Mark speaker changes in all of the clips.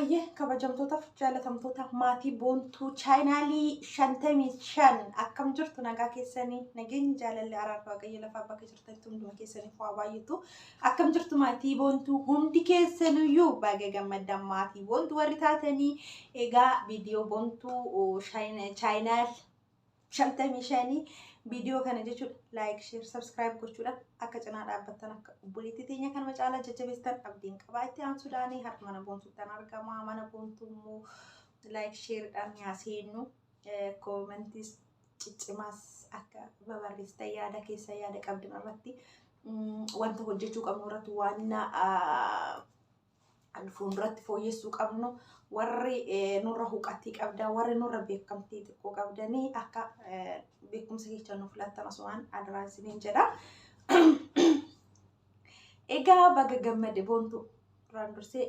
Speaker 1: Hayyee kabajamtootaaf jaalatamtoota maatii boontuu chaayinaalii 55 akkam jirtu nagaa keessanii nageenyi jaalalli araara waaqayyo lafa bakka jirtanitti hunduma keessanii fa'aa baay'atu akkam jirtu maatii boontuu hundi keessaniyyuu baay'ee gammadan maatii boontuu warri taatanii egaa viidiyoo boontuu chaayinaal 55 video kana jechuudha like share subscribe gochuudha akka cinaa dhaabbattan akka obboleettii teenya kan macaalaa jajjabeessan abdiin qabaa itti aansuudhaanii har'a mana boontuutti argama mana boontuu immoo like share dhaan yaaseennu commentis ciccimaas akka babarreessita yaada keessa yaada qabdan irratti wanta hojjechuu qabnu irratti waan fuulduratti fooyyessuu qabnu warri nurra huqatii qabda warri nurra beekamtii xiqqoo qabdanii akka beekumsa keessa nuuf laattan asumaan adaraasiniin jedha. Egaa baga gammade boontuu duraan dursee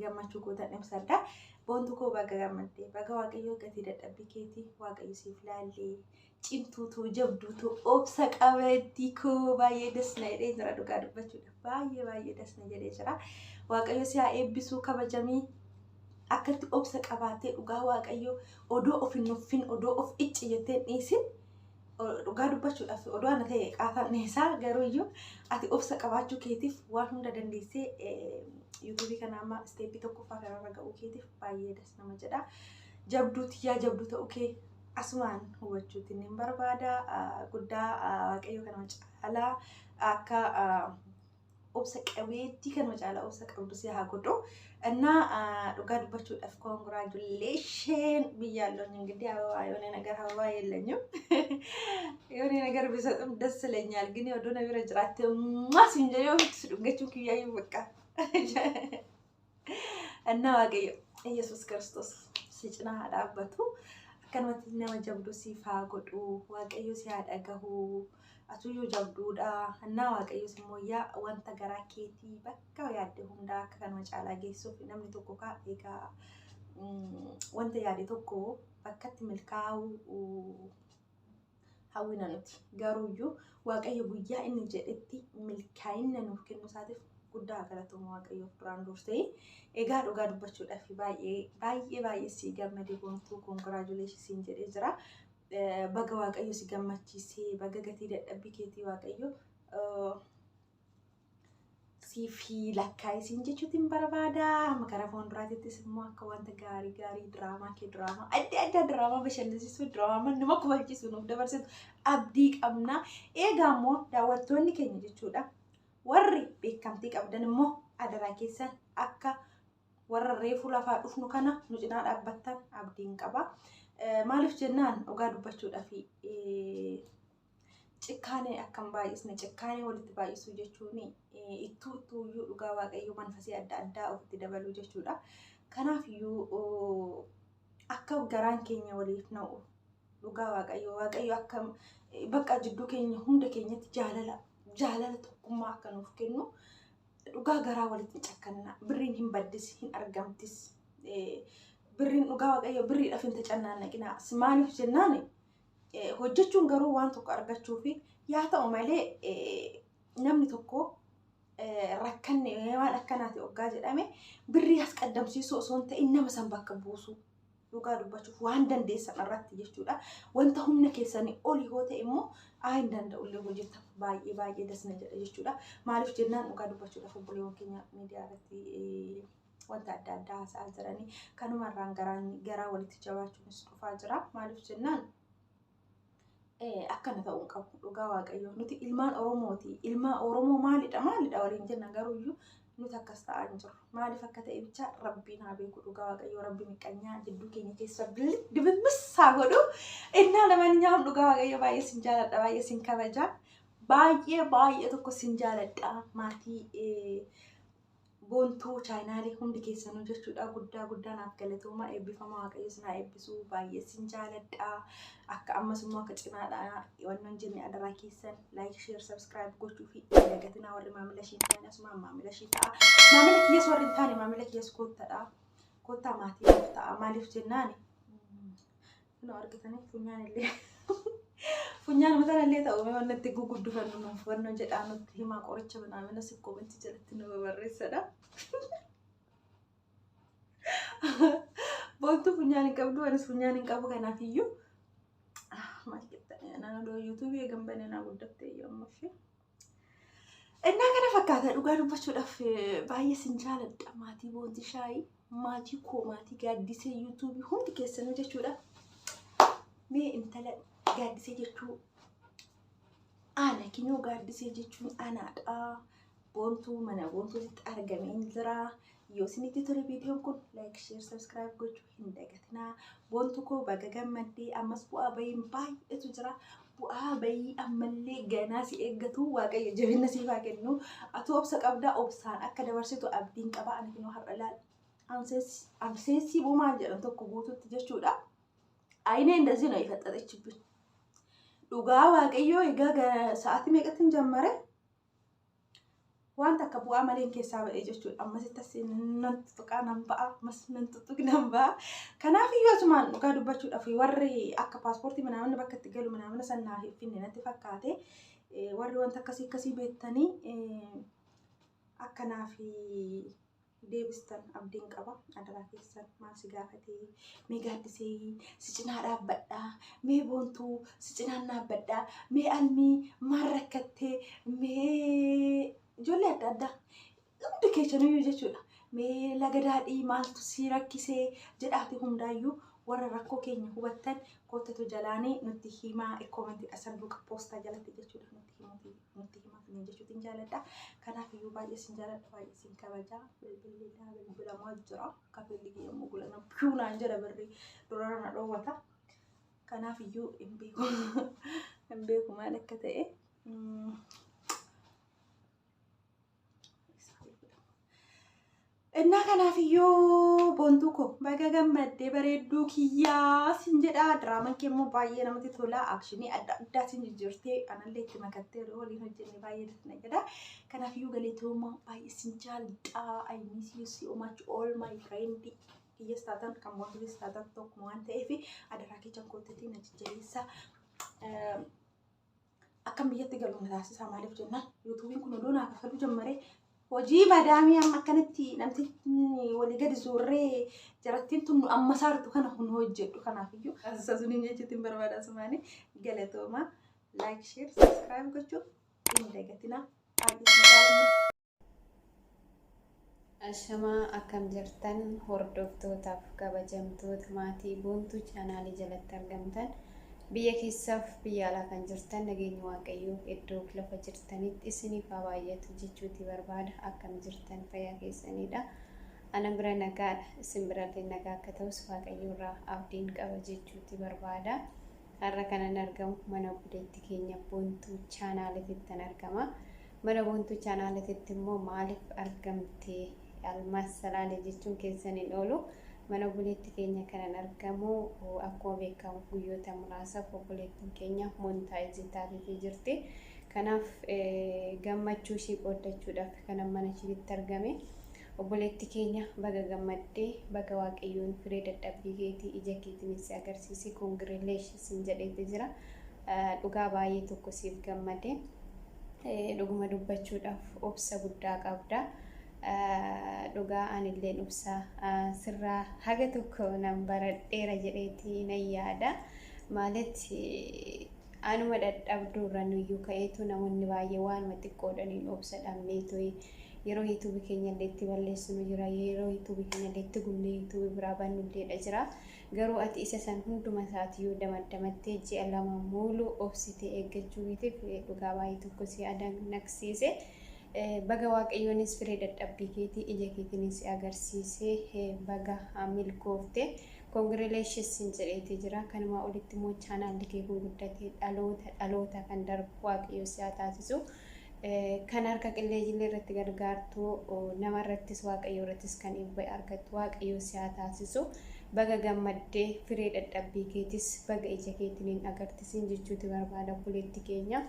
Speaker 1: gammachuu gootan ibsadha. Boontuu koo baga gammadde baga waaqayyoo gatii dadhabbii keetii waaqayyo siif laallee cimtuutu jabduutu obsa qabeettii koo baay'ee dasna jedhee jira dhugaa dubbachuudha baay'ee dasna jedhee jira. Waaqayyo si haa eebbisuu kabajamii akkatti obsa qabaatee dhugaa waaqayyo odoo of hin nuffin odoo of icci jettee dhiisin dhugaa dubbachuudhaaf odoo ana ta'e qaataan neesaa garuu iyyuu ati obsa qabaachuu keetiif waan hunda dandeessee yuutuubii kana amma isteeppii tokkoffaa kanarra ga'uu keetiif baay'ee das nama jedha. Jabduuti yaa jabduu ta'uu kee asumaan hubachuutiin hin barbaada guddaa waaqayyo kana caalaa akka obsa qabeettii kan macaalaa obsa qabdu si haa godhu እና dhugaa dubbachuudhaaf ኮንግራጁሌሽን ብያለሁኝ። እንግዲህ አበባ የሆነ ነገር አበባ የለኝም የሆነ ነገር ቢሰጥም ደስ ይለኛል ግን ወዶ ነብረ ጅራት ማስ እንጀዮ ድንገቹ ክያዩ በቃ እና ዋቀዮ ኢየሱስ ክርስቶስ ሲጭና አዳበቱ ከነመትኛ መጀብዱ ሲፋ ጎዱ ዋቀዮ ሲያደገሁ atuyyuu jabduudha እና waaqayyo simooyyaa wanta garaa keetii bakka yaadde hunda akka kanuma caalaa geessuuf namni tokko ka egaa wanta yaade tokko bakkatti milkaa'u hawwina nuti garuuyyuu waaqayyo guyyaa inni jedhetti milkaa'ina nuuf kennu isaatiif guddaa galatoomaa waaqayyoof duraan dursee egaa dhugaa dubbachuudhaaf baay'ee si gammade boontuu congratulations jedhee jira. Baga waaqayyo si gammachiisee baga gatii dadhabbii keetii waaqayyo si fi lakkaa'isiin jechuutiin barbaada. Makara fuulduraattis immoo akka wanta gaarii diraamaa kee diraamaa adda diraamaa bashannansiisuu diraamaa nama kufachiisu nuuf dabarsitu abdii qabna. Egaa immoo daawwattoonni keenya jechuudha warri beekamtii qabdan immoo adaraa keessan akka warra reefuu lafaa dhufnu kana nu cinaa dhaabbattan abdiin qaba. Maaliif jennaan dhugaa dubbachuudhaaf cikkaanee akkam baay'isne cikkaanee walitti baay'isuu jechuun ittuu dhugaa waaqayyo manfasii adda ofitti dabaluu jechuudha. Kanaaf iyyuu akka garaan keenya waliif na'u dhugaa waaqayyo akka bakka jidduu keenya hunda keenyatti jaalala tokkummaa akka nuuf kennu dhugaa garaa walitti cakkanna birriin hin baddis hin argamtis. Birriin dhugaa waaqayyo birriidhaaf hin tacannaannaqina maaliif jennaan hojjechuun garuu waan tokko argachuuf yaa ta'u malee namni tokko rakkanne waan akkanaati oggaa jedhame birrii as qaddamsiisuu osoo hin ta'in nama san bakka buusu dhugaa dubbachuuf waan dandeessan irratti jechuudha. Wanta humna keessanii oli yoo ta'e immoo hin danda'ullee hojjetan baay'ee dasna jedha jechuudha. Maaliif jennaan dhugaa dubbachuudhaaf obboleewwan keenya miidiyaa irratti wanta adda haasa'aa jiranii kanumarraan garaa walitti jabaachuunis dhufaa jira. Maaliif jennaan akkana ta'uu qabu dhugaa waaqayyo nuti ilmaan Oromooti. Ilmaan Oromoo maalidha waliin jenna garuuyyuu nuti akkas ta'aa hin jirru. Maaliif akka ta'e bicha rabbiin haa beeku dhugaa waaqayyo rabbi miqqanyaa jidduu keenya keessa dibimmisaa godhu. Innaa lamaan dhugaa waaqayyo baay'ee sin jaaladha baay'ee sin kabaja baay'ee tokko sin jaaladha maatii boontuu chaayinaalii hundi keessanuu jechuudha. Guddaa naaf galatooma eebbifama waaqayyo sinaa eebbisuu baay'ee sin jaaladha. Akka ammas immoo akka cinaadha wannan jenne adaraa keessan like share subscribe gochuu fi dagatinaa warri maamila ishii ta'an asumaan maamila ishii ta'a. Maamila kiyyaas warri hin taane maamila kiyyaas koottaa maatii ta'a. Maaliif jennaan nu argitanii funyaan illee funyaan mata illee ta'u mee wanti itti guguddufannu nuuf wanno jedhaa nutti himaa qoricha banaamina si koomenti jalatti nu barreessadha. boontuu funyaan hin qabdu anis funyaan hin qabu kanaafiyyuu maal jettanii naannoo YouTube eegambane naa guddatte yommuu fi innaa kana fakkaata dhugaa dubbachuudhaaf baay'ee sin jaaladha maatii boontii shaayii maatii koo maatii gaaddisee YouTube hundi keessanuu jechuudha mee intala gaaddisee jechuu ana kinyoo gaaddisee jechuun anaadha boontuu mana boontuutti argamee jira yoo isinitti tole viidiyoon kun like share subscribe gochuu hin dagatinaa boontuu koo baga gammaddee ammas bu'aa bahiin baay'eetu jira bu'aa bahii ammallee ganaa si eeggatu waaqayyo jabina siif haa kennu ati obsa qabdaa obsaan akka dabarsitu abdiin qaba ani kinoo har'a laal anseessi bumaan jedhan tokko guututti jechuudha ayinee እንደዚህ ነው የፈጠረችብኝ dhugaa waaqayyo egaa sa'aatii meeqatti jammare waan takka bu'aa maleen keessaa ba'ee jechuudha ammasitti nan tuqaa nan ba'a mas nan tuqi nan ba'a kanaaf iyyuu asumaan dhugaa dubbachuudhaaf warri akka paaspoortii manaamanni bakka itti galu manaamana sannaa finne natti fakkaate warri wanta akkasii beektanii akkanaaf deebistan abdiin qaba adaraa keessan maal si gaafatee mee gaaddisee si cinaa dhaabbadhaa mee boontuu si cinaan dhaabbadhaa mee almii maal rakkattee mee ijoollee adda addaa hundi keessaniyyuu jechuudha mee laga daadhii maaltu si rakkisee jedhaati hundaayyuu warra rakkoo keenya hubattan koottatu jalaanii nutti himaa koomentiidha sanduuqa poostaa jalatti jechuudha nutti himaa fi jechuutiin jaaladha kanaaf iyyuu baay'ee sin jaaladha baay'ee sin kabajaa bilbilamaa jira kafeelli yommuu gulana piunaan jedha birrii durara na dhoowwata kanaaf iyyuu hin beeku maal akka ta'e innaa kanaafiyyoo boontuu koo baga gammaddee bareedduu kiyyaa sin jedha diraamaan kee immoo baay'ee namatti tola akshinii adda addaa sin jijjiirtee anallee itti makattee waliin hojjenne baay'ee natti jedha kanaafiyyuu galeetoomaa baay'ee sin jaalladha I miss you so much all my friend kiyyaas taatan kan boontuunis taatan tokkuma waan ta'eef adaraa keechan koottatii na jijjiiressa akkam biyyatti galu na taasisaa maaliif jennaan yuutuubiin kun odoo naa kafaluu jammaree hojii madaamii amma akkanatti namtichi walii gadi suurree jarattiin tun amma saartu kana hun hojjedhu kanaafiyyu asasuniin jechuutiin barbaada sumaanii galatooma like share subscribe gochuu hin dagatina
Speaker 2: Ashamaa akkam jirtan hordoftootaaf kabajamtoota maatii boontuu chaanaalii jalatti argamtan biyya keessaaf biyya alaa kan jirtan nageenya waaqayyoo iddoo lafa jirtanitti isiniif haa baay'atu jechuuti barbaada akkam jirtan fayyaa keessanidha ana bira nagaadha isin birallee nagaa akka ta'us waaqayyoo irraa abdiin qaba jechuuti barbaada har'a kanan argamu mana obboleettii keenya boontuu chaanaalitti argama mana boontuu chaanaalitti immoo maaliif argamte almaas salaalee jechuun keessaniin oolu mana obboleettii keenya kanan argamu akkuma beekamu guyyoota muraasaaf obboleettiin keenya moontaayizii taatee jirti kanaaf gammachuu ishii qooddachuudhaaf kanan mana ishiitti argame obboleettii keenya baga gammaddee baga waaqayyoon firee dadhabbii keetii ija keetiinis agarsiisi koongirileeshin jedheeti jira dhugaa baay'ee tokko siif gammade dhuguma dubbachuudhaaf obsa guddaa qabda dhugaa anillee obsa sirraa haga tokko nan baradheera jedheeti nan yaada maalitti anuma dadhabduurra nuyyuu ka'eetu namoonni baay'ee waanuma xiqqoodhaniin obsa dhabneetu yeroo yuutuubii keenya illee itti balleessinu jira yeroo yuutuubii keenya illee itti gumnee yuutuubii biraa bannulleedha jira garuu ati isa san hunduma isaatiyyuu damadamattee ji'a lama muulu obsitee eeggachuu keetiif dhugaa baay'ee tokko si adanaqsiise baga waaqayyoonis firee dadhabbii keetii ija keetiinis agarsiisee baga milkoofte koongirileeshins jedheeti jira kanuma olitti immoo chaanaalli kee guddatee dhaloota kan darbu waaqayyoo si haa taasisu kan harka qilleensjillee irratti gargaartu nama irrattis waaqayyoo irrattis kan eebba argattu waaqayyoo si haa taasisu baga gammaddee firee dadhabbii keetis baga ija keetiin agarsiisin jechuuti barbaada obboleettii keenya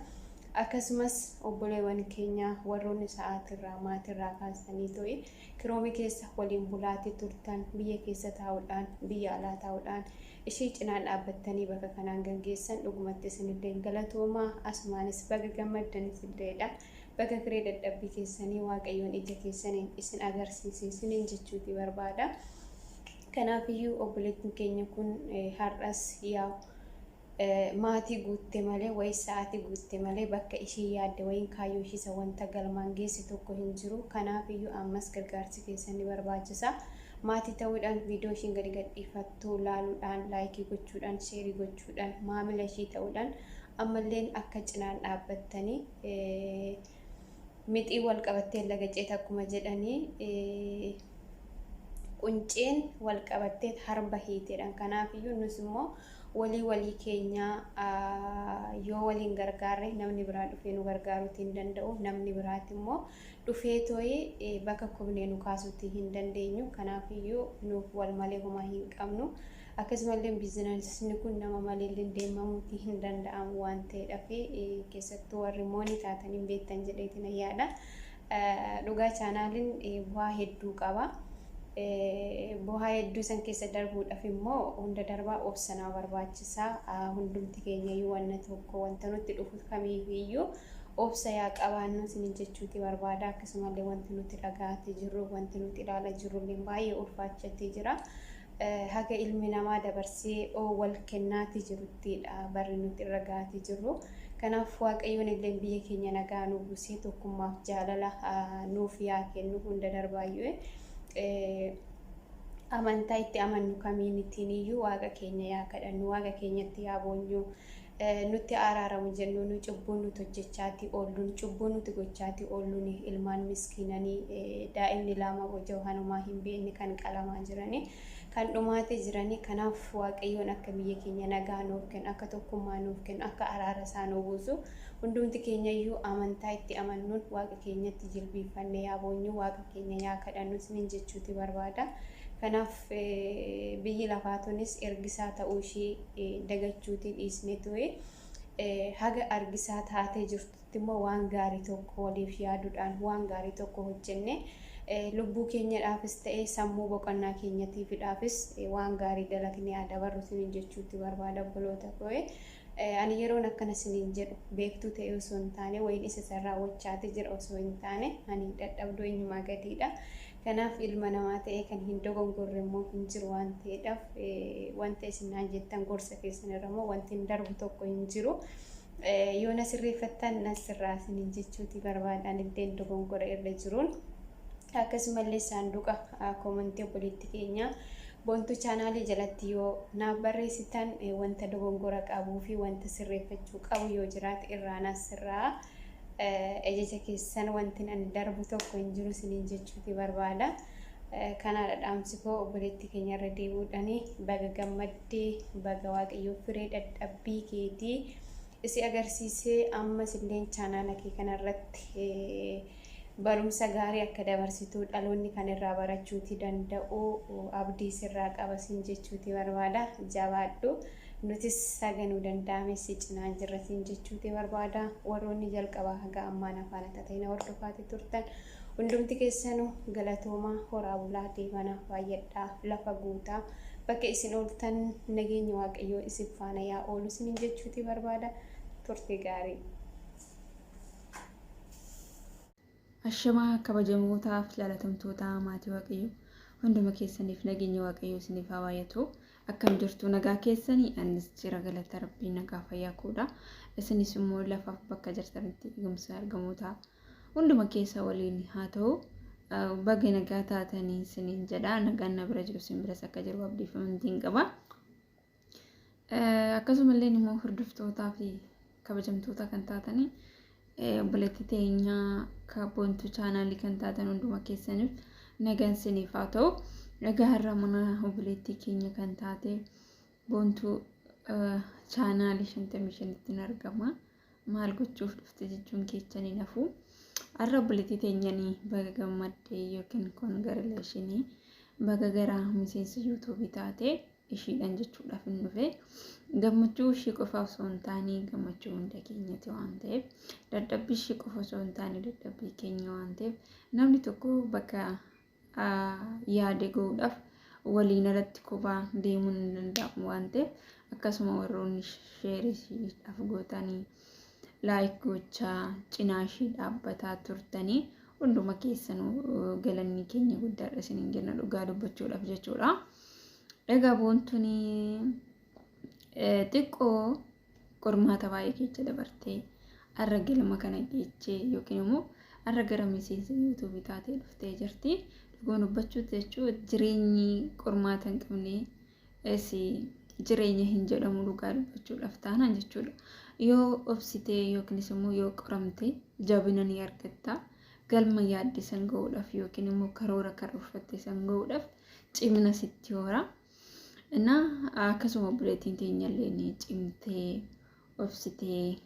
Speaker 2: akkasumas obboleewwan keenya warroonni sa'aatirraa maatirraa kaasanii to'i kiroomii keessa waliin bulaatii turtan biyya keessa taa'uudhaan biyya alaa taa'uudhaan ishee cinaan dhaabbattanii bakka kanaan gaggeessan dhugumatti isinillee galatoomaa asumaanis baga gammaddanis illeedha baga firee dadhabbii keessanii waaqayyoon ija keessaniin isin agarsiise isiniin jechuuti barbaada Kanaafiyyuu obboleettiin keenya kun har'as yaa maatii guutte malee wayi sa'aatii guutte malee bakka ishii yaadde wayiin kaayyoo ishii wanta galmaan geesse tokko hin jiru. Kanaafiyyuu ammas gargaarsi keessan ni barbaachisa. Maatii ta'uudhaan viidiyoo ishiin gadi gadhiifattu laaluudhaan laayikii gochuudhaan sheerii gochuudhaan maamila ishii ta'uudhaan ammalleen akka cinaan dhaabbattanii mixii wal qabattee laga ceeta akkuma jedhanii qunceen wal qabattee harba hiiteedhaan. Kanaafiyyuu nus immoo walii keenya yoo waliin gargaarre namni biraa dhufee nu gargaaruutii hin danda'u. Namni biraati immoo dhufee tooyi bakka kubnee nu kaasuutii hin dandeenyu. Kanaafiyyuu nuuf wal malee homaa hin qabnu. Akkasumallee biizinasni kun nama malee deemamuutii hin danda'amu waan ta'eedhaaf keessattuu warri moonii taatanii beektan jedheetiin yaada. Dhugaa chaanaaliin bu'aa hedduu qaba. Bu'aa hedduu san keessa darbuudhaaf immoo hunda darbaa obsanaa barbaachisa. Hundumti keenya iyyuu wanna tokko wanta nutti dhufu kamiifiyyuu obsa yaa qabaannu sinin jechuuti barbaada. Akkasumallee wanti nuti dhagaatii jirru wanti nuti ilaalaa jirru baay'ee ulfaachatee jira. Haga ilmi namaa dabarsee wal kennaati jiruttidha barri nuti irra gaatii jirru. Kanaaf Waaqayyoon illee biyya keenya nagaa nu buusee tokkummaaf jaalala nuuf yaa kennu hunda darbaayyuu amantaa itti amannu kamiinittiin iyyuu Waaqa keenya yaa kadhannu, Waaqa keenyatti yaa boonyu. Nutti araaramu jennu nu cubbuu nuti hojjechaati oolluun, cubbuu nuti gochaati oolluun ilmaan miskiinanii daa'imni lama hojii hanumaa hin beekne kan qalamaa jiranii kan dhumaatee jiranii. Kanaaf Waaqayyoon akka biyya keenya nagaa nuuf kennu, akka tokkummaa nuuf kennu, akka araara isaa nu buusu hundumti keenya iyyuu amantaa itti amannuun Waaqa keenyatti jilbiifannee yaa boonyu, Waaqa keenya yaa kadhannu sinin jechuuti barbaada. Kanaaf biyyi lafaatunis ergisaa ta'uu ishii dagachuutii dhiisne ture. Haga argisaa taatee jirtutti immoo waan gaarii tokko waliif yaaduudhaan waan gaarii tokko hojjenne lubbuu keenyadhaafis ta'ee sammuu boqonnaa keenyatiifidhaafis waan gaarii dalagnee dabarru sinin jechuutti barbaada obboloota koo. Ani yeroon akkana sinin jedhu beektuu ta'e osoo hin taane wayin isa sarraa wachaate jira osoo hin taane ani dadhabduu eenyumaa gadiidha. Kanaaf ilma namaa ta'ee kan hin dogongorre immoo hin jiru waan ta'eedhaaf wanta isinaan jettan gorsa keessan irra immoo wanti hin darbu tokko hin jiru. Yoo na sirreeffattan na sirraa sinin jechuuti barbaadaan illee dogongora irra jiruun. Akkasumallee saanduqa koomentii obboleettii keenya boontuu chaanaalii jalatti yoo naaf barreessitan wanta dogongora qabuu fi wanta sirreeffachuu qabu yoo jiraate irraa na sirraa. Ejeja keessan wanti an darbu tokko hin jiru sinin jechuuti barbaada. Kanaadha dhaamsi koo obboleettii keenya irra deebi'uudhaani baga gammaddee baga Waaqayyoo firee dadhabbii keetii isi agarsiisee ammas illee chaanaala kee kanarratti barumsa gaarii akka dabarsituu dhaloonni kan irraa barachuuti danda'u abdii sirraa qaba sin jechuuti barbaada. Jabaadhu. Nutis saganuu danda'ame si cinaan jirra sin jechuuti barbaada. Warroonni jalqabaa haga ammaan afaan ta'ina hordofaati turtan hundumti keessanuu galatoomaa horaa bulaa deemanaa baay'adhaa lafa guutaa bakka isin ooltan nageenya Waaqayyoo isin faana yaa oolu sin jechuuti barbaada. Turtii gaarii.
Speaker 3: Ashamaa kabajamootaaf jaalatamtoota maatii Waaqayyoo hunduma keessaniif nageenya Waaqayyoo isiniif haa baay'atu. Akkam jirtu nagaa keessanii anis jira galata Rabbii nagaa fayyaa koodha. Isinis immoo lafaaf bakka jirtanitti eegumsa argamoota hunduma keessa waliin haa ta'u. Baga nagaa taatanii isiniin jedha. Nagaan na bira jiru isin biras akka jiru abdiifamantiin qaba. Akkasumallee immoo hordoftootaa fi kabajamtoota kan taatanii obboleettii teenyaa boontuu chaanaalii kan taatan hunduma keessaniif nagaan isiniif haa ta'u. Nagaa har'a mana obboleettii keenya kan taate boontuu chaanaalii 55tti argama. Maal gochuuf dhufte jechuun keessanii nafu. Har'a obboleettii teenyanii baga gammaddee yookiin koongiraaleeshinii baga gara miseensa yuutuubii taate ishiidhaan jechuudhaaf hin dhufe. Gammachuu ishii qofaaf osoo hin taane gammachuu hunda keenyati waan ta'eef dadhabbii ishii qofa osoo hin taane dadhabbii keenya waan ta'eef namni tokko bakka yaade gochuudhaaf waliin irratti kophaa deemuun hin danda'amu waan ta'eef akkasuma warroonni sheerishiidhaaf gootanii laayik gochaa cinaa ishii dhaabbataa turtanii hunduma keessanuu galanni keenya guddaadha isiniin jenna dhugaa dubbachuudhaaf jechuudha. Egaa boontuni xiqqoo qormaata baay'ee keessa dabartee har'a galma kana geechee yookiin immoo har'a gara miseensa yuutuubii taatee dhuftee jirti. Dhugoon dubbachuuti jechuun jireenyi qormaata hin qabne jireenya hin jedhamu dhugaa dubbachuudhaaf taanaan jechuudha. Yoo obsitee yookiinis immoo yoo qoramte jabina ni argatta. Galma yaadde san ga'uudhaaf yookiin immoo karoora karoorfatte san ga'uudhaaf cimina sitti hoora. እና akkasuma buleetiin teenyallee ni cimtee obsitee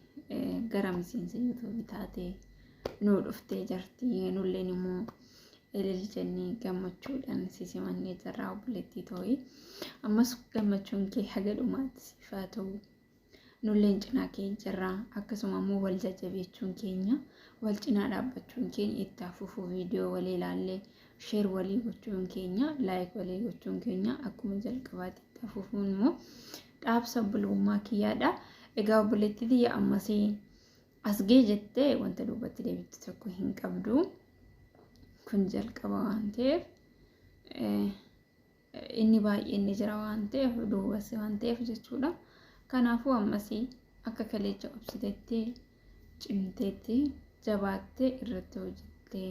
Speaker 3: gara miseensa yuutuubii taatee nu dhuftee jirti. Nulleen immoo ililchanii gammachuudhaan sisimannee jirraa buleettii too'i. Ammas gammachuun kee haga dhumaatti siif haa ta'u. Nulleen cinaa kee jirraa akkasuma immoo wal jajjabeechuun keenya wal cinaa dhaabbachuun keenya itti fufuu viidiyoo walii ilaallee sheer walii gochuun keenya laayik walii gochuun keenya akkuma jalqabaatti itti fufuun immoo dhaabsa bulummaa kiyyaadha. Egaa obboleettii tiyya ammasii as gee jettee wanta duubatti deebitu tokko hin qabdu. Kun jalqaba waan ta'eef inni baay'een ni jira waan ta'eef duubas waan ta'eef jechuudha. Kanaafuu ammasii akka kaleecha obsiteetti cimteetti jabaattee irratti hojjettee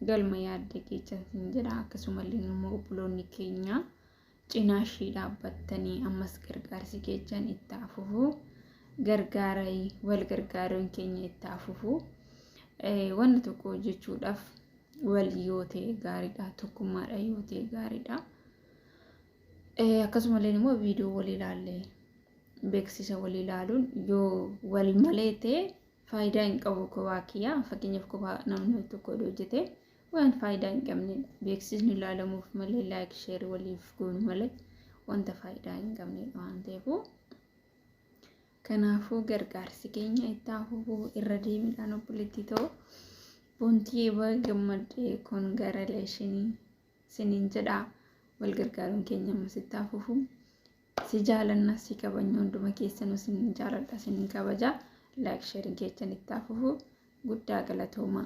Speaker 3: galma yaadde keessa hin jira. Akkasumallee immoo obboloonni keenya cinaa ishii dhaabbattanii ammas gargaarsi keessan itti fufuu gargaaraa wal gargaaruun keenya itti fufuu wanna tokko hojjechuudhaaf wal yoo ta'e gaariidha. Tokkummaadha yoo ta'e gaariidha. Akkasumallee immoo viidiyoo wal ilaallee beeksisa wal ilaaluun yoo wal malee ta'e faayidaa hin qabu. Kophaa kiyyaa fakkeenyaaf kophaa namni tokko hojjete waan faayidaa hin qabne beeksisni ilaalamuuf malee laayik sheer waliif goonu malee wanta faayidaa hin qabne waan ta'eef kanaafuu gargaarsi keenya itti fufuu irra deemuudhaan obboleettii ta'u boontii gammadee koongiraaleeshinii siniin jedha. Wal gargaaruun keenya ammas itti fufuu. Si jaalanna si kabajna hunduma keessanuu sin jaaladha sin kabaja. Laayik sheeriin keessan itti fufuu. Guddaa galatooma.